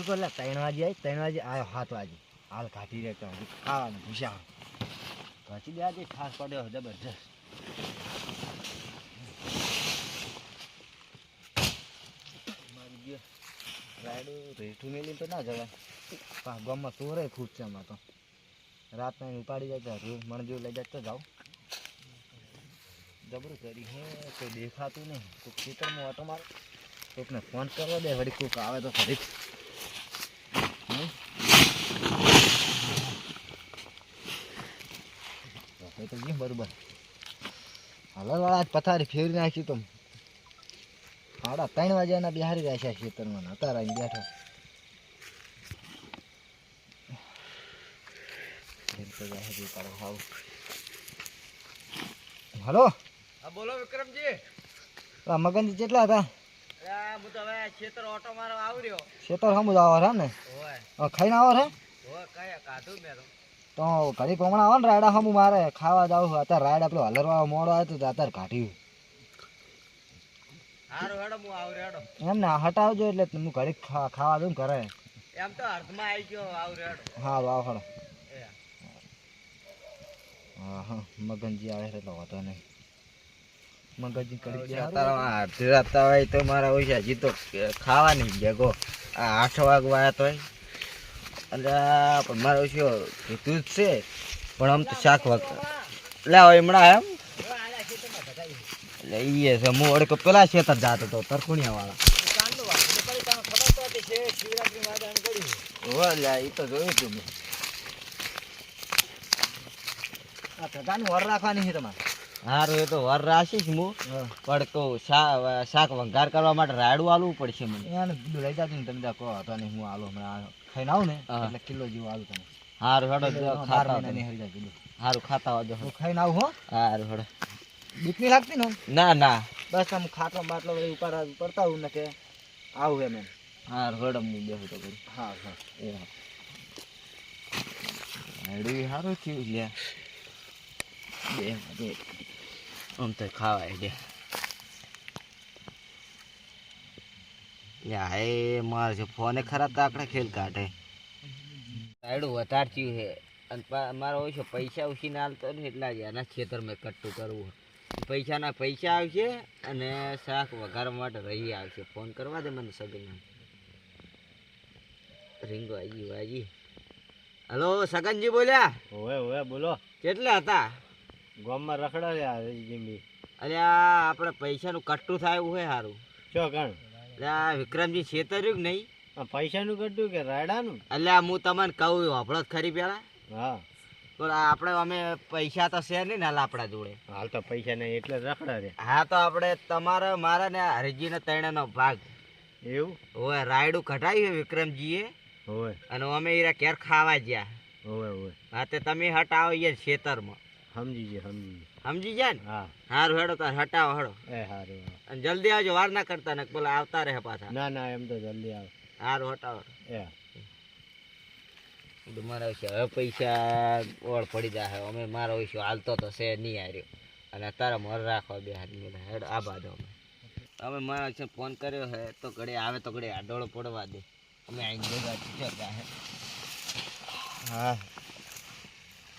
તો એટલે 3 વાગે આવી 3 વાગે આવ્યો 7 વાગે હાલ કાઢી રહે તો ખાવાનું ભૂસા કાઢી દે આજે ખાસ પડ્યો જબરજસ્ત મારી ગયો રાયડું રેઠું મેલી તો ના જવાય ગામમાં ચોરે ખૂબ છે આમાં તો રાતના ઉપાડી જાય તો મણજુ લઈ જાય તો જાઓ જબરું કરી હે કોઈ દેખાતું નહીં કોઈ ખેતરમાં ઓટો મારે કોઈકને ફોન કરવા દે વળી કોઈક આવે તો ખરી તો જી બરોબર હલવાળા આજ પથારી ફેરવી નાખી તો 3:30 વાગ્યાના બિહારી રહ્યા છે ખેતરમાં અત્યારે આવીને બેઠો હલો હા બોલો વિક્રમજી મગનજી કેટલા હતા હું તો હવે ખેતર ઓટો મારવા આવ્યો ખેતર હમું આવો છે ને ઓય ખાઈને આવો છે ઓય કયા કાઢું મેં તો ઘડી પમણા આવો ને રાયડા હમું મારે ખાવા જાવ અત્યારે રાયડા પેલો હલરવા મોડો આવ્યો તો અત્યારે કાઢ્યું હારું હેડો હું આવ્યો હેડો એમ ને હટાવજો એટલે હું ઘડી ખાવા દઉં કરે એમ તો અર્ધમાં આવી ગયો આવ્યો હેડો હા આવો હડો હા હા મગનજી આવે એટલે વાંધો નહીં મગનજી કરી અડધી રાત હોય તો મારા હોય હજી તો ખાવા નહીં જગો આ 8 વાગવા આવ્યા તોય એટલે પણ મારે ઓછો કીધું જ છે પણ આમ તો શાક વગ લે હમણાં એમ એટલે એ છે હું અડકો પેલા ખેતર જાતો હતો તરખુણિયા વાળા એ તો જોયું તું મેં ધગાની વર રાખવાની છે તમારે હારું એ તો વર રાખીશ હું પણ કહું શાક વઘાર કરવા માટે રાયડું આલવું પડશે મને એને લઈ જાજો ને તમે કહો હતો ને હું આલો હમણાં ખાઈને આવું ને એટલે કિલો જેવું આલું તમે હારું હેડો ખાતા હરી જાય હારું ખાતા આવજો હું ખાઈને આવું હો હારું હેડો બીક નહીં લાગતી ને ના ના બસ આમ ખાટલો બાટલો પડતા હું ને કે આવું એમ એમ હારું હેડો હું બેહું તો કરું હા હા એ રાયડું સારું થયું લે બે આમ તો ખાવાય દે યા એ મારે છે ફોને ખરાબ તો આપણે ખેલ કાઢે રાયડું વધારે થયું છે અને મારો ઓછો પૈસા ઉછીને હાલતો ને એટલા જ એના ખેતર મેં કટ્ટું કરવું પૈસા આવશે અને શાક વઘારવા માટે રહી આવશે ફોન કરવા દે મને સગન રીંગો આજી હલો સગનજી બોલ્યા ઓવે બોલો કેટલા હતા ગામમાં રખડા જીમી અરે આ આપણે પૈસાનું કટ્ટું થાય એવું હોય સારું ચો કણ એટલે આ વિક્રમજી છેતર્યું કે નહીં પૈસાનું કટ્ટું કે રાયડાનું એટલે હું તમને કહું હભળો જ ખરી પેલા હા પણ આપણે અમે પૈસા તો છે નહીં ને હાલ આપણા જોડે હાલ તો પૈસા નહીં એટલે રખડા રે હા તો આપણે તમારે મારા ને હરિજીને ત્રણેયનો ભાગ એવું હોય રાયડું કઢાયું વિક્રમજીએ હોય અને અમે એરા ઘેર ખાવા ગયા હોય હા તે તમે હટાવો એ ખેતરમાં સમજી જાય ને હા સારું હેડો તાર હટાવો હેડો એ સારું અને જલ્દી આવજો વાર ના કરતા ને પેલા આવતા રહે પાછા ના એમ તો જલ્દી આવે સારું હટાવો એ મારા વિશે હવે પૈસા ઓળ પડી જાય અમે મારો વિશે હાલતો તો છે નહીં આવ્યો અને તારા મર રાખવા બે હાથ મેળા હેડો આ બાજુ અમે મારા વિશે ફોન કર્યો હે તો ઘડે આવે તો ઘડે આડોળો પડવા દે અમે આઈને ભેગા હા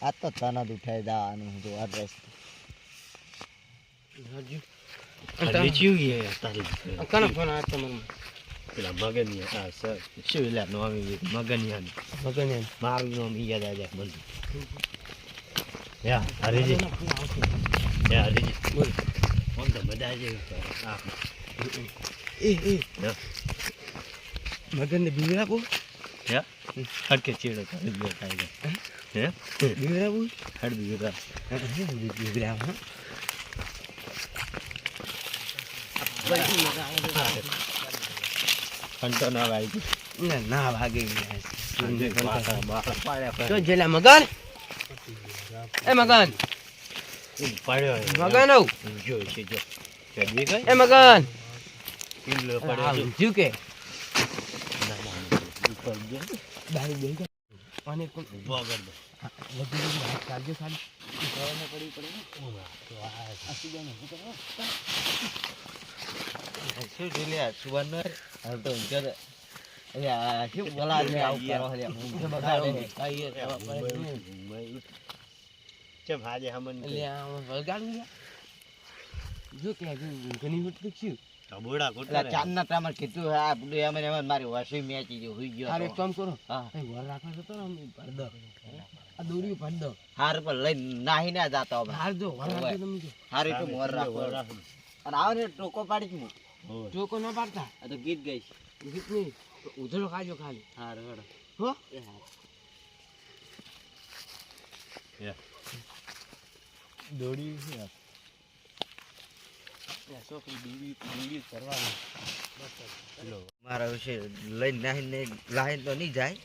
આ તો તને જ ઉઠાઈ જવાનું હું તો અડ્રેસ કનો ફોન આ તમારો પેલા મગનિયા હા સર શું એલા નો આવી મગનિયા મારું નામ યાદ આવી જાય મને યા હરીજી બોલ ફોન તો બધા જ આ મગનને બીવરાબો હે હડકે ચીડો કરી દે થાય હે બીવરાબો હડ બીવરા હા કંટો ના ભાઈ ના ભાગી ગયા જેલા મગન એ મગન પડ્યો મગન આવ જો છે જો ચડવી ગઈ એ મગન કિલો પડ્યો જો કે ના ઉપર જો દાઈ દે અને કોણ ઉભો કર દે લગી હાથ ચાલજો ખાલી ગળાને પડી પડે તો આ સુબાને ઉભો કરો શું ઢીલે સુબાન હાલ તો ઊંચા એટલે આ શું બોલા લે આવું કરો લે હું બગાડે ચમ હાજે હમન એટલે આ વળગાડું લ્યા. જો કે ઘણી મિનિટ થયું. બોડા એટલે કોટલા ચાંદના ટાઈમે કીધું આ બધું એમ ને એમ મારી વાસી મેચી જો હોઈ ગયો હારે એક કામ કરો. હા એ વર રાખવા જતો ને આમ ભર દો. આ દોરી ભર દો. હાર પર લઈ નાહી ના જાતો હવે હાર જો વર રાખે તમે જો. હારી તો મોર રાખો અને આવ ને ટોકો પાડી છું ચોકો ન પાડતા. આ તો ગીત ગઈ ગીત નહીં ઉધડો ખાજો ખાલી. હાર હડ હો એ હાર દોડી છે મારા વિશે લઈને નાહીને લાઈન તો નહીં જાય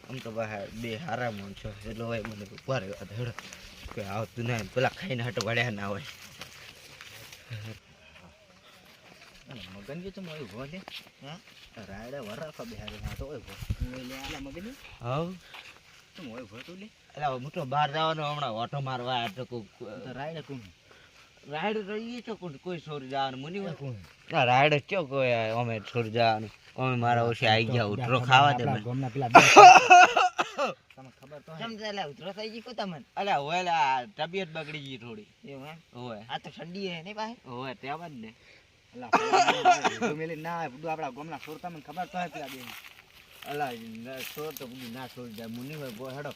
આમ તો બહાર બે હારા માણસો એટલે હોય મને ઉપર હેડ કે આવતું ના પેલા ખાઈને હટ વળ્યા ના હોય મગન કે તમે હોય ભોલે હા રાયડે વરાફા બેહારે હા તો હોય ભો મગન હા તું હોય ભો તું લે એટલે મોટો બહાર જવાનો હમણાં ઓટો મારવા એટલે રાયડે કોણ રાયડે રહીએ છો કોઈ છોરી જવાનું મુની હોય કોણ ના રાયડે ચો કોઈ અમે છોરી જવાનું અમે મારા ઓછે આવી ગયા ઉતરો ખાવા દે ગમના પેલા તમને ખબર તો સમજે લે ઉતરો થઈ ગઈ કો તમને અલે ઓલા તબિયત બગડી ગઈ થોડી એવું એમ હોય આ તો ઠંડી હે નહીં પાસે હોય તેવા જ ને અલા મેલી ના બધું આપડા ગમના છોર તમને ખબર તો હે પેલા બે અલા છોર તો બધું ના છોર જાય મુની હોય ગો હેડો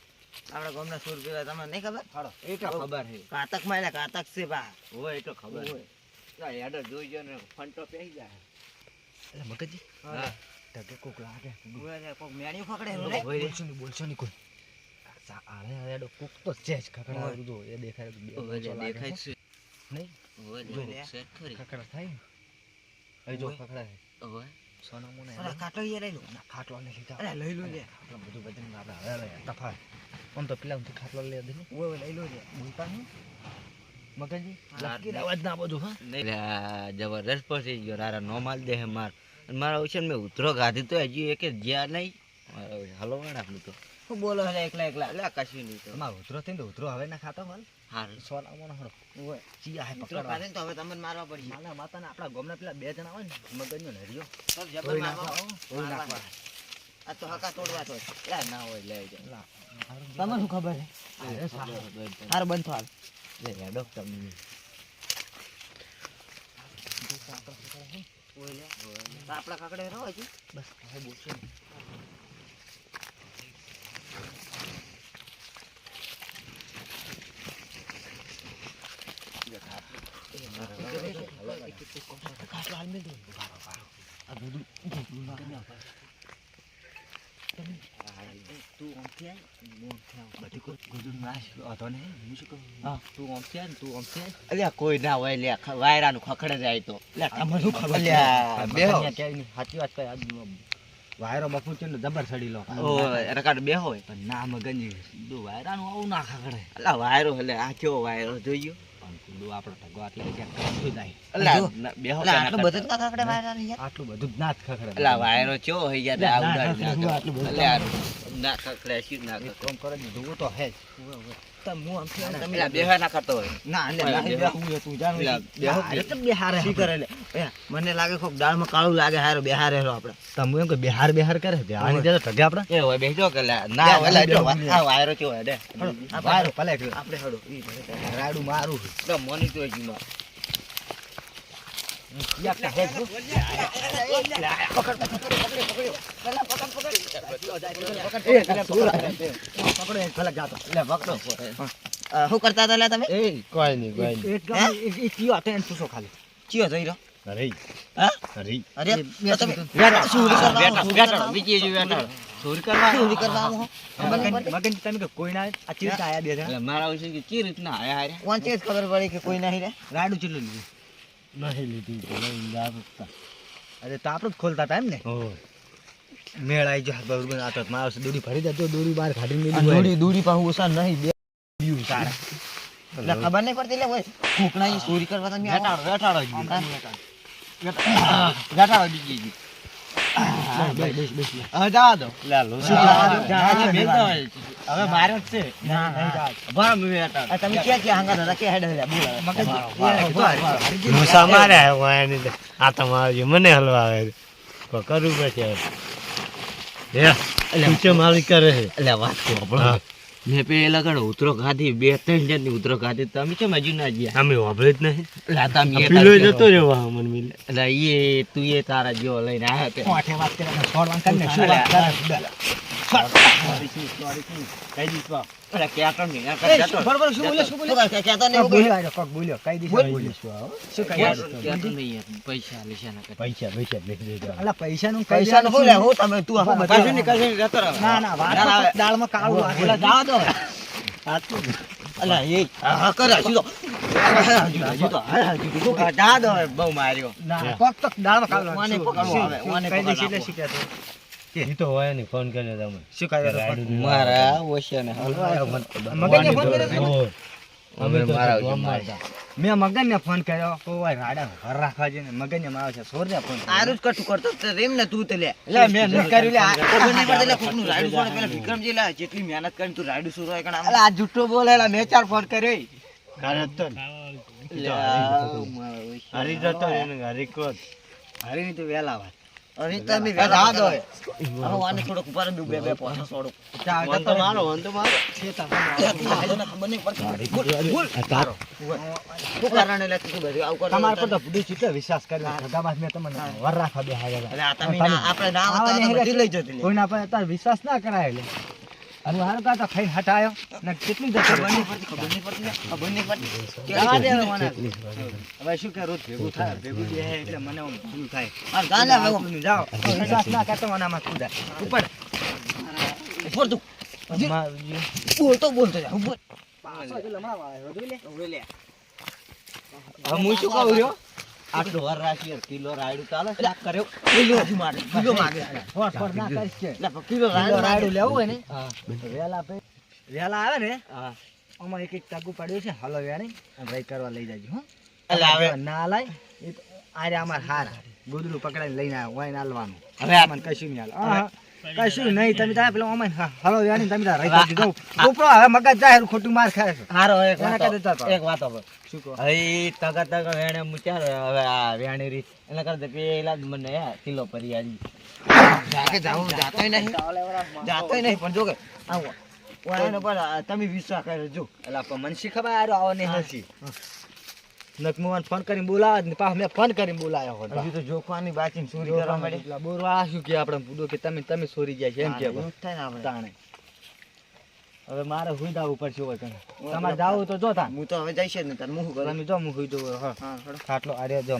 આપડા ગમના છોર પેલા તમને નહીં ખબર હેડો એ તો ખબર હે કાતક માં એટલે કાતક છે બા હોય એ તો ખબર હોય હેડો જોઈ જો ને ફંટો પેહી જાય એટલે મગજી હા તકે કોક લાગે ઓય કોક મેણ્યું ખકડે ને બોલશો ની કોઈ આલે આડો કોક તો છે જ ખકડા જો એ દેખાય બે દેખાય છે નહીં ઓય જો સેટ કરી ખકડા થાય એ જો ખકડા છે ઓય સોના મોને અરે ખાટલો ઈ લઈ લો ના ખાટલો ને લીધા અરે લઈ લો લે આપણે બધું બદન આપણે હવે તફા આમ તો પેલા ઉઠી ખાટલો લઈ દે ઓય લઈ લો લે બોલતા નહીં મગનજી લકી અવાજ ના બધું હા નહીં જબરદસ્ત પહોંચી ગયો રારા નો માલ દે માર મારા ઓછે મેં ઉતરો ગાધી તો હજી એક જ્યાં નહીં હલો વાળા આપણું તો શું બોલો હે એકલા એકલા એટલે કશું નહીં તો અમાર ઉતરો થઈને ઉતરો હવે ના ખાતો માલ હા સોના મોનો હડો ઓય ચિયા હે ઉતરો ખાધે તો હવે તમને મારવા પડશે માના માતાને આપણા ગોમના પેલા બે જણા હોય ને મગનનો ને હરિયો સર જબર મારવા ઓય નાખવા આ તો હકા તોડવા તો લા ના હોય લે જા તમને શું ખબર હે હાર બંધ થાલ લે હેડો તમને આપડા કાકડે રહો હજી બસ હવે બોલશે કોઈ ના હોય લે વાયરા નું ખખડે જાય તો સાચી વાત કઈ વાયરો બપોર છે ને જબર ચડી લો રકાડ બે હોય ના મગનજી વાયરા નું આવું ના ખખડે એટલે વાયરો એટલે આ કેવો વાયરો જોયો આપણો ટગો આટલે આટલું બધું ના ખખડે વાયરા આટલું બધું ના જ ખખડે એટલે વાયરો કેવો હોય યાર ના ખખડે શી ના કોમ કરે જોવો તો હે મને લાગે કોક દાળમાં કાળું લાગે હારો બેહારે આપડે તમે એમ કે બેહાર બેહાર કરે આની જતો ઠગે આપડે એ હોય બેજો કે ના ઓલા જો આ વાયરો કેવો હે દે વાયરો ભલે આપણે હડો ઈ રાડું મારું તો મોની તો જી માં યાકતા હે પકડ પેલા પકડ ખલક જાતો લે પકડો શું કરતા હતા લે તમે એ કોઈ નહીં એક કયો આતે પૂછો ખાલી કયો જઈ રહ્યો અરે હા અરે અરે તમે વેટા બીજી જો વેટા ચોરી કરવા મગન તમે કે કોઈ ના આ ચીર આયા બે જણા મારા વિશે કે ચી રીતના આયા હારે કોણ ચીજ ખબર પડી કે કોઈ નહીં રે રાડું ચીલું લીધું નહીં લીધી અરે તો આપણે જ ખોલતા હતા એમ ને મેળ આવી જો બરોબર આ તો મારો દોરી ભરી જતો દોરી બહાર કાઢી મેલી દોરી પાસે ઓછા નહીં બે બીયું તારે એટલે ખબર નહીં પડતી લે હોય કુકણા ચોરી કરવા તમે વેટાડો બીજી હવે જવા દો હવે મારે જ છે તમે ક્યાં ક્યાં હંગા હતા કે હેડ મારે આ તમારે મને હલવા આવે કરવું પડશે તું ચમ આવી કરે છે એટલે વાત કરો હા. મેં પેલા કણ ઉતરો ખાધી 2-3 જણની ઉતરો ખાધી તમે કેમ હજુ ના ગયા અમે વાપરે જ નહીં એટલે આ તમે એ પેલો તાર જતો રહેવા અમન મિલે એટલે એ તું એ તારા જેવો લઈને આવ્યા તે કોઠે વાત કરે ને છોડવાન કરીને શું વાત કરે કઈ દીસ બાપ અરે ક્યાં કણ નહીં જતો બરોબર શું બોલ્યો કહેતો નહીં કોક બોલ્યો આજો કોક બોલ્યો કઈ દીધો બોલ્યો શું કહેતો નહીં પૈસા લેશે ના પૈસા લઈ દેજો અલા પૈસાનું કઈ પૈસા દેવાનું નો શું? હું તમે તું આખું કશું કશું નહીં જતો રહો ના ના વાત તો કોક દાળમાં કાળું ઓલા આવે. જાવ દો આટલું અલા એ હા કરે હજુ તો તું જા દો બહુ માર્યો ના કોક તો દાળમાં કાળું આવે. મને શું? પકડવું આવે, શું? મને કઈ દેશ પકડ એટલે શું કહેતો? ઈ તો હોય ને ફોન કર્યો તમે શું કહ્યું તો પણ? મારા ઓશિયાને મગનને ફોન કર્યો તો? ઓય. અમે તો મારા ગામમાં હતા. મેં મગનને ફોન કર્યો કોઈ રાડા ઘર રાખવા જઈને મગનને મારો છે સોરને ફોન કર્યો. આરું જ કટુ કરતો તો રેમ ને તું તો લે લે મેં નથી કર્યું લે. ખબર નહીં પડતી લે કોકનું રાયડું છોડે પેલા વિક્રમજી લે જેટલી મહેનત કરીને તું રાયડું સુરો હોય કણ અલા આ જુઠ્ઠો બોલેલા મેં 4 ફોન કર્યો. ઘરે હતો ને. હરી જતો રે ને હરી કોત. હરીની તો વેલા વાત. અરે તમે વેલા દો હવે આને થોડોક ઉપર દઉં બે પોસા છોડું ચા વન તો મારો વન તો મારો ખબર નહીં પડતી બોલ શું કારણે લે તું બધું આવું કરતો તમારા પર તો બુદ્ધિ ચીટલો વિશ્વાસ કર્યો ગગાબાસ મેં તમને વર રાખવા બેહાડ્યા એટલે આ તમે આપણે ના હતા તો બધી લઈ જતી લે કોઈના પર તાર વિશ્વાસ ના કરાય એટલે અને હારો કાતો ખાઈને હટાયો ને કેટલી જતો ખબર નહીં પડતી ખબર નહીં પડતી જવા દે હવે મને. હવે શું કે રોજ ભેગું થાય ભેગું બે એટલે મને આમ ભૂલ થાય આ ગાલે હવે આપણને જાઓ વિશ્વાસ ના કરતો મને આમાં કૂદાય ઉપર ઉપર તું બોલતો જા ઉપર હવે હું શું કહું રહ્યો આટલો વાર રાખી કિલો રાયડું ચાલે છે કર્યો કિલો માગે ફોર ફોર ના કરીશ કે એટલે કિલો રાયડું રાયડું લેવું હોય ને હા વેલા આવે ને હા આમાં એક ટગુ પડ્યું છે હલો વેણી રાઈ કરવા લઈ જાજો હો એટલે હવે ના લાય એ તો આરે અમાર હારા ગોદડું પકડાઈને લઈને આવ્યો હોય નાલવાનું હવે આ મને કશું નહીં હાલ કશું નહીં તમે તારે પેલો અમાર હલો વેણી તમે તારે રાઈ કરી દો ઉપરો હવે મગજ જાય ખોટું માર ખાય છે હારો એના કરતા ચાલ. એક વાત હવે શું કહો હવે તગા વેણે મુચાર હવે આ વેણી રી એના કરતા પેલા જ મને કિલો પરી આજી જાકે જાઉં જાતોય નહીં પણ જો કે આવો ઓયાને પણ તમે વિશ્વાસ કર્યો જો એલા પણ મને શી ખબર આરો આવો નહીં હસી નકમુવાન ફોન કરીને બોલાવ ને પાછો મેં ફોન કરીને બોલાયો હોત હજી તો જોખવાની બાચીને ચોરી કરવા માંડે એટલા બોરવા શું કે આપણે પૂડો કે તમે સોરી જાય છે એમ કે એવું જ થાય ને આપણે તાણે હવે મારે હુઈ દાવું પડશે હોય કને તમારે જાવું તો જો તા હું તો હવે જઈશ જ નહીં તાર હું શું કરું તમે જો હું હુઈ દઉં હા હા હેડો. ખાટલો આરે જો